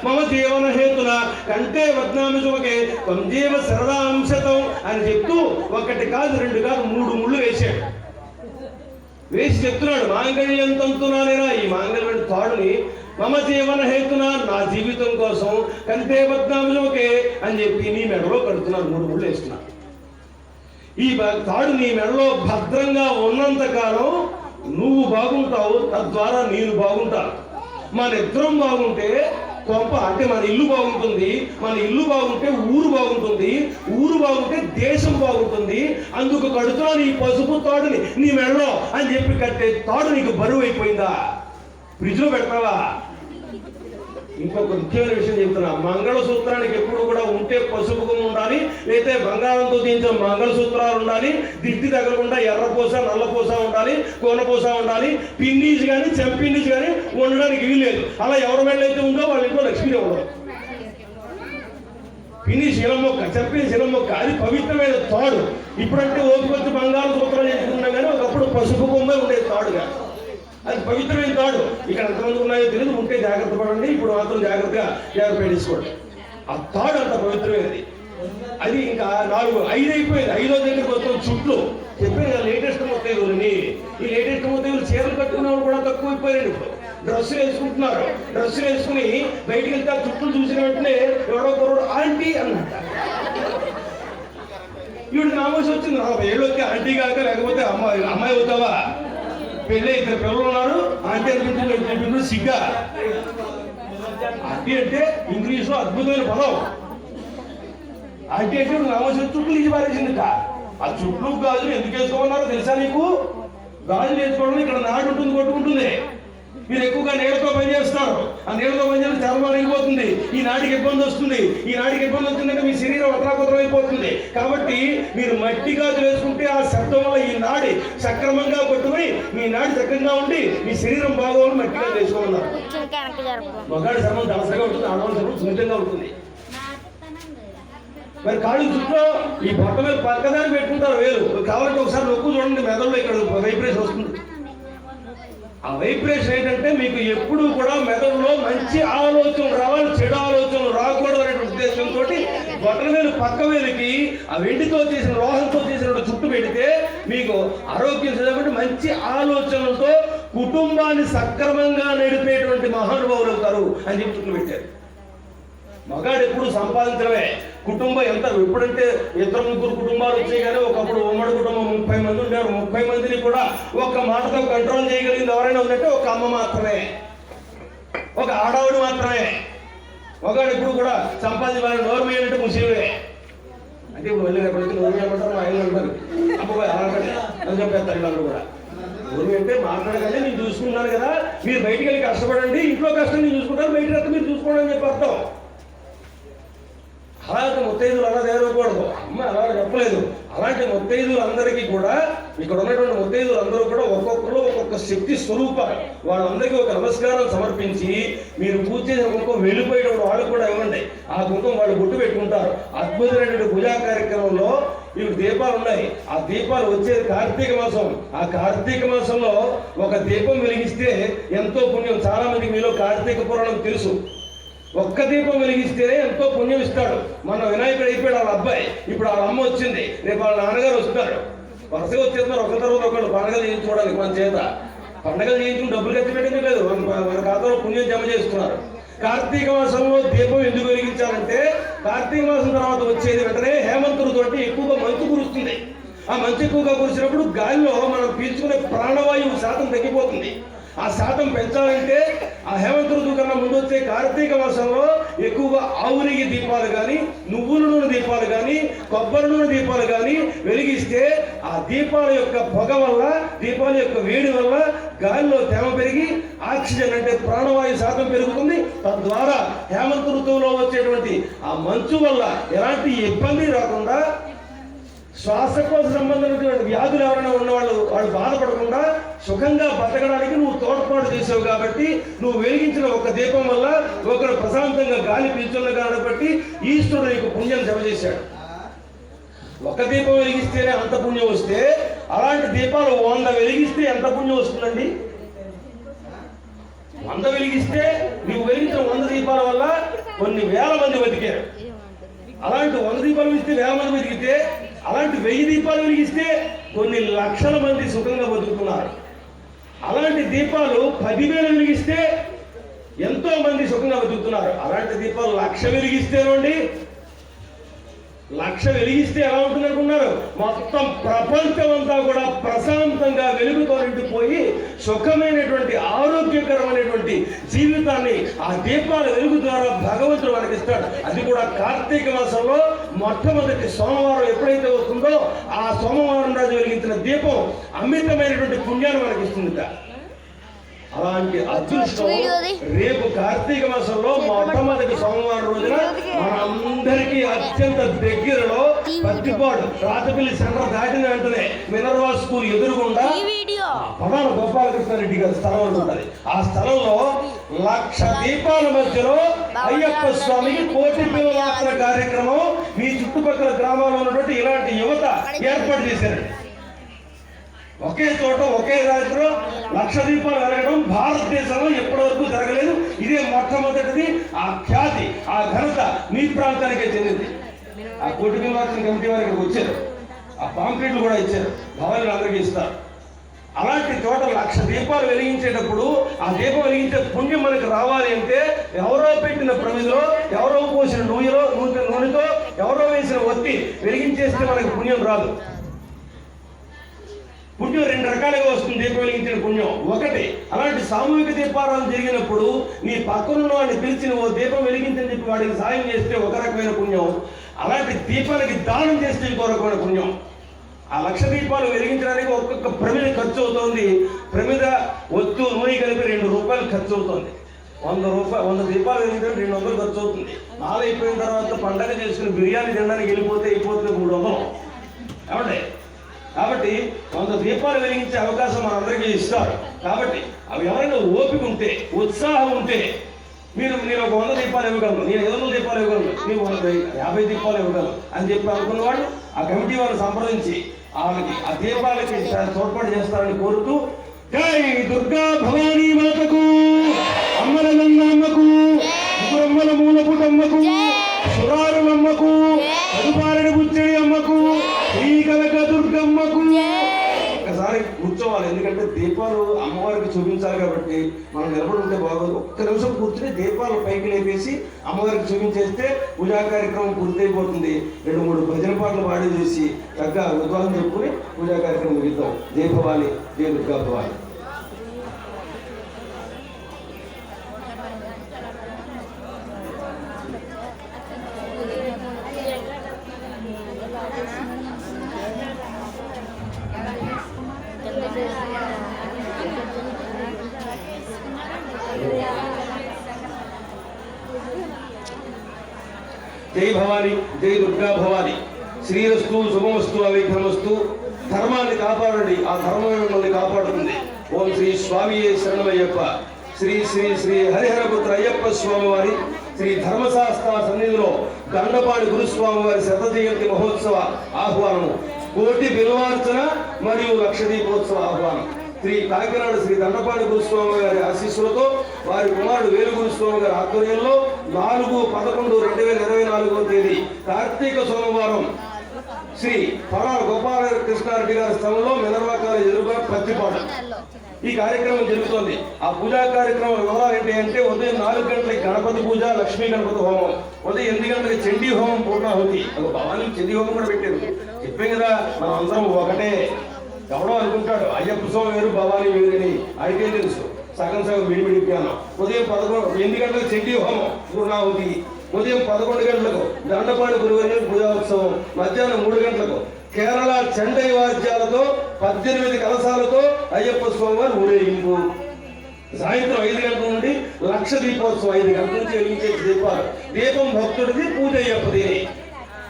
మమ జీవన హేతున కంటే వద్నామి శుభకే త్వంజీవ శరదాంశతం అని చెప్తూ ఒకటి కాదు రెండు కాదు 3 ముళ్ళు వేశాడు. వేసి చెప్తున్నాడు మాంగళ్యం తంతునానేనా, ఈ మాంగళ్యం తాడుని మమ జీవన హేతున నా జీవితం కోసం కంటే వద్నామి శుభకే అని చెప్పి నీ మెడలో కడుతున్నాను. 3 ముళ్ళు వేస్తున్నాను. ఈ తాడు నీ మెడలో భద్రంగా ఉన్నంత కాలం నువ్వు బాగుంటావు, తద్వారా నేను బాగుంటాను. మన ఇద్దరం బాగుంటే కొంప అంటే మన ఇల్లు బాగుంటుంది, మన ఇల్లు బాగుంటే ఊరు బాగుంటుంది, ఊరు బాగుంటే దేశం బాగుంటుంది. అందుకు కడుతున్నా నీ పసుపు తాడుని నీ మెడలో అని చెప్పి కట్టే తాడు నీకు బరువు అయిపోయిందా? ఫ్రిడ్జ్లో పెడతావా? ఇంకొక ముఖ్యమైన విషయం చెప్తున్నా, మంగళసూత్రానికి ఎప్పుడు కూడా ఉంటే పసుపు కొమ్ము ఉండాలి, లేకపోతే బంగారంతో తీయించిన మంగళసూత్రాలు ఉండాలి, దిష్టి తగలకుండా ఎర్రపూస నల్లపూస ఉండాలి, కోనపూస ఉండాలి. పిన్నీస్ కానీ చెంపిన్నీస్ కానీ ఉండడానికి వీల్లేదు. అలా ఎవరి మెడలో అయితే ఉందో వాళ్ళ ఇంట్లో లక్ష్మీ ఉండదు. పిన్ని శిలమొక్క, చెంపిన శిలమొక్క అది పవిత్రమైన తాడు. ఇప్పుడంటే ఓపికొచ్చి బంగారు సూత్రాలు చేసుకున్నాం కానీ ఒకప్పుడు పసుపు కొమ్మే ఉండేది తాడుగా. అది పవిత్రమైన తాడు. ఇక్కడ ఎంతమంది ఉన్నాయో తెలియదు, ఉంటే జాగ్రత్త పడండి. ఇప్పుడు మాత్రం జాగ్రత్త పెట్టేసుకోండి. ఆ తాడు అంత పవిత్రమైనది. అది ఇంకా 4, 5 అయిపోయింది. 5వ దగ్గరికి వస్తాం. చుట్లు చెప్పాను కదా లేటెస్ట్ ముత్తైదులని. ఈ లేటెస్ట్ ముత్తైదులు చీరలు కట్టుకున్న వాళ్ళు కూడా తక్కువ అయిపోయారు. ఇప్పుడు డ్రెస్సులు వేసుకుంటున్నారు. డ్రెస్సులు వేసుకుని బయటికి వెళ్తే చుట్టూ చూసిన వెంటనే ఎవడో కొరడు ఆంటీ అన్నట్ట. ఈవిడ నామోసి వచ్చింది 40 ఏళ్ళు వచ్చి ఆంటీ కాక లేకపోతే అమ్మాయి అవుతావా? పెళ్ళి 2 పిల్లలు ఉన్నారు. ఆంటీ అనిపించింది సిగ్గా. ఆంటీ అంటే ఇంగ్లీష్లో అద్భుతమైన పదం. ఆంటీ అంటే నామోసి చుట్టూ తీసి పారేసింది. ఆ చుట్టూ గాజులు ఎందుకు వేసుకోమన్నారో తెలుసా నీకు? గాజులు వేసుకోవడం ఇక్కడ నాడు ఉంటుంది, కొట్టుకుంటుంది. మీరు ఎక్కువగా నీళ్ళతో పనిచేస్తారు. ఆ నీళ్ళతో పనిచేస్తే చర్మం అయిపోతుంది. ఈ నాటికి ఇబ్బంది వస్తుంది. ఈ నాటికి ఇబ్బంది వచ్చిందంటే మీ శరీరం అతలాకుతలం అయిపోతుంది. కాబట్టి మీరు మట్టి గాజులు వేసుకుంటే ఆ శబ్దం వల్ల ఈ నాడి సక్రమంగా కొట్టుకుని మీ నాడి చక్కగా ఉండి మీ శరీరం బాగోని మట్టి గాజులు వేసుకోమన్నారు. మగాడి చర్మం దళసగా ఉంటుంది, ఆడవాళ్ళ చర్మం సున్నితంగా ఉంటుంది. మరి కాళ్ళు చుట్టూ ఈ బొట్ట మీద పక్కదాన్ని పెట్టుకుంటారు వేలు. కావాలంటే ఒకసారి నొక్కు చూడండి, మెదడులో ఇక్కడ వైబ్రేషన్ వస్తుంది. ఆ వైబ్రేషన్ ఏంటంటే మీకు ఎప్పుడు కూడా మెదడులో మంచి ఆలోచనలు రావాలి, చెడు ఆలోచనలు రాకూడదు అనే ఉద్దేశంతో బొట్టల వేలు పక్క వేలుకి ఆ వెండితో చేసిన లోహంతో చేసిన చుట్టు పెడితే మీకు ఆరోగ్యం చదవబట్టి మంచి ఆలోచనలతో కుటుంబాన్ని సక్రమంగా నడిపేటువంటి మహానుభావులు అవుతారు అని చెప్పి చుట్టూ పెట్టారు. మగాడు ఎప్పుడు సంపాదించడమే. కుటుంబం ఎంత ఎప్పుడంటే 2, 3 కుటుంబాలు వచ్చాయి కానీ ఒకప్పుడు ఉమ్మడి కుటుంబం 30 మంది ఉండేవారు. 30 మందిని కూడా ఒక్క మాటతో కంట్రోల్ చేయగలిగింది ఎవరైనా ఉందంటే ఒక అమ్మ మాత్రమే, ఒక ఆడవాడు మాత్రమే. మగాడు ఎప్పుడు కూడా సంపాదించాలని నోరు వేయాలంటే ముసలివే. అంటే ఇప్పుడు వెళ్ళి ఎప్పుడైతే నోరు వేయమంటారు మా ఆయన అంటారు, అబ్బాయి అలా అని చెప్పేస్తారు. వీళ్ళందరూ కూడా నోరు అంటే మాట్లాడగానే నేను చూసుకుంటున్నాను కదా, మీరు బయటికి వెళ్ళి కష్టపడండి, ఇంట్లో కష్టం నేను చూసుకుంటాను, బయట రక్తం మీరు చూసుకోండి అని చెప్పి అర్థం. అలాంటి ముత్తైదులు అలా తయారవకూడదు. అమ్మ అలా చెప్పలేదు. అలాంటి ముత్తైదులు అందరికీ కూడా ఇక్కడ ఉన్నటువంటి ముత్తైదులు అందరూ కూడా ఒక్కొక్కరు ఒక్కొక్క శక్తి స్వరూపాలు. వాళ్ళందరికీ ఒక నమస్కారం సమర్పించి మీరు పూజ చేసిన కుంకుమ వెళ్ళిపోయేటప్పుడు వాళ్ళు కూడా ఇవ్వండి. ఆ కుంకుమ వాళ్ళు బొట్టు పెట్టుకుంటారు. అద్భుతమైనటువంటి పూజా కార్యక్రమంలో ఇవి దీపాలు ఉన్నాయి. ఆ దీపాలు వచ్చేది కార్తీక మాసం. ఆ కార్తీక మాసంలో ఒక దీపం వెలిగిస్తే ఎంతో పుణ్యం. చాలా మందికి మీలో కార్తీక పురాణం తెలుసు. ఒక్క దీపం వెలిగిస్తేనే ఎంతో పుణ్యం ఇస్తాడు. మన వినాయకుడు అయిపోయాడు వాళ్ళ అబ్బాయి, ఇప్పుడు వాళ్ళ అమ్మ వచ్చింది, రేపు వాళ్ళ నాన్నగారు వస్తున్నారు. వరుసగా వచ్చేస్తున్నారు ఒకరి తర్వాత ఒకళ్ళు పండుగలు చేయించుకోవడానికి. మన చేత పండుగలు చేయించుకుని డబ్బులు ఖర్చు పెట్టింది లేదు, మన ఖాతాలో పుణ్యం జమ చేస్తున్నారు. కార్తీక మాసంలో దీపం ఎందుకు వెలిగించాలంటే కార్తీక మాసం తర్వాత వచ్చేది వెంటనే హేమంత ఋతువు ఎక్కువగా మంచు కురుస్తుంది. ఆ మంచు ఎక్కువగా కురిసినప్పుడు గాలిలో మనం పీల్చుకునే ప్రాణవాయువు శాతం తగ్గిపోతుంది. ఆ శాతం పెంచాలంటే ఆ హేమంత ఋతువు కన్నా ముందు వచ్చే కార్తీక మాసంలో ఎక్కువగా ఆవు నెయ్యి దీపాలు కానీ, నువ్వుల నూనె దీపాలు కానీ, కొబ్బరి నూనె దీపాలు కానీ వెలిగిస్తే ఆ దీపాల యొక్క పొగ వల్ల, దీపాల యొక్క వేడి వల్ల గాలిలో తేమ పెరిగి ఆక్సిజన్ అంటే ప్రాణవాయు శాతం పెరుగుతుంది. తద్వారా హేమంత ఋతువులో వచ్చేటువంటి ఆ మంచు వల్ల ఎలాంటి ఇబ్బంది రాకుండా, శ్వాసకోశ సంబంధమైనటువంటి వ్యాధులు ఎవరైనా ఉన్నవాళ్ళు బాధపడకుండా సుఖంగా బతకడానికి నువ్వు తోడ్పాటు చేసావు. కాబట్టి నువ్వు వెలిగించిన ఒక దీపం వల్ల ఒకరు ప్రశాంతంగా గాలి పీల్చున్న కాబట్టి ఈశ్వరుడు నీకు పుణ్యం జమ చేశాడు. ఒక దీపం వెలిగిస్తేనే అంత పుణ్యం వస్తే అలాంటి దీపాలు 100 వెలిగిస్తే ఎంత పుణ్యం వస్తుందండి? 100 వెలిగిస్తే నువ్వు వెలిగించిన 100 దీపాల వల్ల కొన్ని వేల మంది బతికారు. అలాంటి 100 దీపాలు వెలిగిస్తే 1000 మంది బతికితే, అలాంటి 1000 దీపాలు వెలిగిస్తే కొన్ని లక్షల మంది సుఖంగా బతుకుతున్నారు. అలాంటి దీపాలు 10,000 వెలిగిస్తే ఎంతో మంది సుఖంగా బతుకుతున్నారు. అలాంటి దీపాలు 1,00,000 వెలిగిస్తేనండి, 1,00,000 వెలిగిస్తే ఎలా ఉంటుంది అనుకున్నారు? మొత్తం ప్రపంచం అంతా కూడా ప్రశాంతంగా వెలుగుతో నిండిపోయి సుఖమైనటువంటి ఆరోగ్యకరమైనటువంటి జీవితాన్ని ఆ దీపాల వెలుగు ద్వారా భగవంతుడు మనకి ఇస్తాడు. అది కూడా కార్తీక మాసంలో మొట్టమొదటి సోమవారం ఎప్పుడైతే వస్తుందో ఆ సోమవారం రోజు వెలిగించిన దీపం అమితమైనటువంటి పుణ్యాన్ని మనకి ఇస్తుంది. అలాంటి అదృష్టం రేపు కార్తీక మాసంలో మొట్టమొదటి సోమవారం రోజున మనందరికీ అత్యంత దగ్గరలో పత్తిపాడు రాజపల్లి సెంటర్ దాటిన వెంటనే మినర్వా స్కూల్ ఎదురుగుండా ప్రధాన గోపాలకృష్ణారెడ్డి గారి స్థలం ఉంటుంది. ఆ స్థలంలో 1,00,000 దీపాల మధ్యలో అయ్యప్ప స్వామికి కోటి పిల్లల కార్యక్రమం మీ చుట్టుపక్కల గ్రామాల్లో ఉన్నటువంటి ఇలాంటి యువత ఏర్పాటు చేశారండి. ఒకే చోట ఒకే రాత్రిలో 1,00,000 దీపాలు వెలగడం భారతదేశంలో ఎప్పటివరకు జరగలేదు. ఇదే మొట్టమొదటిది. ఆ ఖ్యాతి, ఆ ఘనత మీ ప్రాంతానికే చెందింది. ఆ కోటి పిల్లల కమిటీ వారికి వచ్చారు, ఆ పాంప్లెట్లు కూడా ఇచ్చారు, భవనాలు అందరికీ ఇస్తారు. అలాంటి చోట 1,00,000 దీపాలు వెలిగించేటప్పుడు ఆ దీపం వెలిగించే పుణ్యం మనకు రావాలి అంటే ఎవరో పెట్టిన ప్రమిదిలో, ఎవరో పోసిన నూనెతో, ఎవరో వేసిన ఒత్తి వెలిగించేస్తే మనకు పుణ్యం రాదు. పుణ్యం 2 రకాలుగా వస్తుంది దీపం వెలిగించిన పుణ్యం. ఒకటి, అలాంటి సామూహిక దీపారాధన జరిగినప్పుడు నీ పక్కనున్న వాడిని పిలిచి ఓ దీపం వెలిగించని చెప్పి వాడికి సాయం చేస్తే ఒక రకమైన పుణ్యం. అలాంటి దీపానికి దానం చేస్తే ఇంకో రకమైన పుణ్యం. ఆ 1,00,000 దీపాలు వెలిగించడానికి ఒక్కొక్క ప్రమిద ఖర్చు అవుతుంది. ప్రమిద, ఒత్తు, నూనె కలిపి 2 రూపాయలు ఖర్చు అవుతుంది. 100 దీపాలు వెలిగించడానికి 200 ఖర్చు అవుతుంది. నాలుగు అయిపోయిన తర్వాత పండగ చేసుకుని బిర్యానీ తినడానికి అయిపోతుంది 300. ఏమంటే కాబట్టి 100 దీపాలు వెలిగించే అవకాశం మనందరికీ ఇస్తారు. కాబట్టి అవి ఎవరైనా ఓపిక ఉంటే, ఉత్సాహం ఉంటే నేను ఒక 100 దీపాలు ఇవ్వగలను, నేను 200 దీపాలు ఇవ్వగలను, నేను 50 దీపాలు ఇవ్వగలను అని చెప్పి అనుకున్నవాడు ఆ కమిటీ వారిని సంప్రదించి వాళ్ళకి ఆ దీపాలకి తోడ్పాటు చేస్తారని కోరుతూ, జై దుర్గా భవానీ మాతకు, అమ్మల గంగమ్మకు, ముగ్గురమ్మల మూలపుటమ్మకు, సురారులమ్మకు, అదుపారని బుచ్చడి అమ్మకు, శ్రీ కనక దుర్గమ్మకు. ఒకసారి కూర్చోవాలి, ఎందుకంటే దీపాలు అమ్మవారికి చూపించాలి కాబట్టి మనం నిలబడి ఉంటే బాగోదు. ఒక్క నిమిషం కూర్చుని దీపాలు పైకి లేపేసి అమ్మవారికి చూపించేస్తే పూజా కార్యక్రమం పూర్తయిపోతుంది. 2-3 భజన పాటలు పాడి చేసి చక్కగా ఉద్వాసం చెప్పుకుని పూజా కార్యక్రమం ముగిద్దాం. జై భవాని, జై దుర్గా భవాని. జై భవాని, జై దుర్గా భవాని. శ్రీరస్తు, శుభమస్తు, అవిఘ్నమస్తు. ధర్మాన్ని కాపాడండి, ఆ ధర్మం మిమ్మల్ని కాపాడుతుంది. ఓం శ్రీ స్వామి శరణమయ్యప్ప. శ్రీ శ్రీ శ్రీ హరిహరపుత్ర అయ్యప్ప స్వామి వారి శ్రీ ధర్మశాస్త్ర సన్నిధిలో దండపాణి గురుస్వామి వారి 100వ జయంతి మహోత్సవ ఆహ్వానము, కోటి బిల్వార్చన మరియు 1,00,000 దీపోత్సవ ఆహ్వానం. శ్రీ కాకినాడ శ్రీ దండపాణి గురుస్వామి గారి ఆశీస్సులతో వారి కుమారుడు వేలు గురుస్వామి గారి ఆధ్వర్యంలో 4/11/2024వ తేదీ కార్తీక సోమవారం శ్రీ పరాల గోపాలకృష్ణారెడ్డి గారి స్థలంలో మినర్వా కాలేజ్ ఎదురుగా పత్తిపాడు ఈ కార్యక్రమం జరుగుతోంది. ఆ పూజా కార్యక్రమం వివరాలు ఏంటి అంటే, ఉదయం 4 గంటలకి గణపతి పూజ, లక్ష్మీ గణపతి హోమం, ఉదయం 8 గంటలకి చండీ హోమం పూర్ణాహుతి. భవానీ చండీ హోమం కూడా పెట్టారు. చెప్పాం కదా, మనం అందరం ఒకటే. ఎవడో అనుకుంటాడు అయ్యప్ప స్వామి వేరు భవానీ వేరుని, అడిగే తెలుసు. సగం విడిపిడిపాను. ఉదయం 8 గంటలకు చండీ హోమం పూర్ణాహుతి, ఉదయం 11 గంటలకు దండపాణి గురువారి పూజోత్సవం, మధ్యాహ్నం 3 గంటలకు కేరళ చండై వాద్యాలతో 18 కలశాలతో అయ్యప్ప స్వామి వారి ఊరేగింపు. సాయంత్రం 5 గంటల నుండి 1,00,000 దీపోత్సవం. 5 గంటల నుంచి వెలిగించే దీపాలు. దీపం భక్తుడిది, పూజ అయ్యప్పది.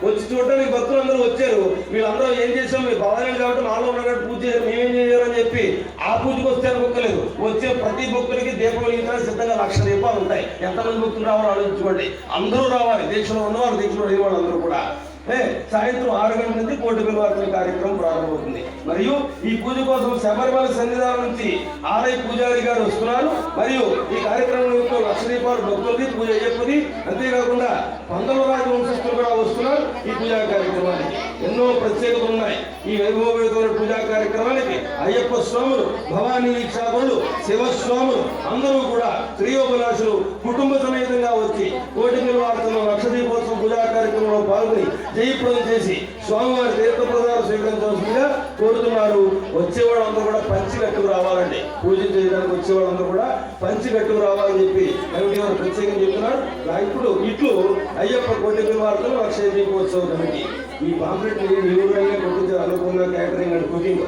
వచ్చి చూడడానికి భక్తులందరూ వచ్చారు. వీళ్ళందరూ ఏం చేసాం, మీ భవానీ కాబట్టి మాలో ఉన్నట్టు పూజ చేశారు, మేమేం చేయాలని చెప్పి ఆ పూజకు వస్తే అనుకోలేదు. వచ్చే ప్రతి భక్తుడికి దీపం వెలిగించడానికి సిద్ధంగా 1,00,000 దీపాలు ఉంటాయి. ఎంతమంది భక్తులు రావాలో ఆలోచించుకోండి. అందరూ రావాలి, దీక్షలో ఉన్నవాళ్ళు, దీక్షలో లేని వాళ్ళు అందరూ కూడా. సాయంత్రం 6 గంటల నుంచి కోటి బిల్వార్చన కార్యక్రమం ప్రారంభమవుతుంది. మరియు ఈ పూజ కోసం శబరిమల సన్నిధానం నుంచి ఆలయ పూజారి గారు వస్తున్నారు. మరియు ఈ కార్యక్రమం యొక్క 1,00,000 రూపాయలు భక్తులది, పూజ అయ్యప్పది. అంతేకాకుండా 19వ రాజు వంశస్థులు కూడా వస్తున్నారు ఈ పూజా కార్యక్రమానికి. ఎన్నో ప్రత్యేకతలు ఉన్నాయి ఈ వైభవమైన పూజా కార్యక్రమానికి. అయ్యప్ప స్వాములు, భవానీ దీక్షాపరులు, శివస్వాములు అందరూ కూడా శ్రేయోభిలాషులు కుటుంబ సమేతంగా వచ్చి కోటి బిల్వార్చన 1,00,000 దీపోత్సవం పూజా కార్యక్రమంలో పాల్గొని జయప్రదం చేసి స్వామివారి తీర్థప్రదాలు స్వీకరించవలసిందిగా కోరుతున్నారు. వచ్చేవాళ్ళందరూ కూడా పంచి కట్టుకు రావాలండి. పూజ చేయడానికి వచ్చేవాళ్ళందరూ కూడా పంచి కట్టుకు రావాలని చెప్పి కమిటీ వారు ప్రత్యేకంగా చెప్తున్నారు. ఇప్పుడు ఇట్లు అయ్యప్ప కోటి బిల్వార్చన 1,00,000 దీపోత్సవం కమిటీ. ఈ పాంప్లెట్ మీ ఊళ్ళో కొట్టించారు అనుకున్న క్యాటరింగ్ అండ్ కుకింగ్.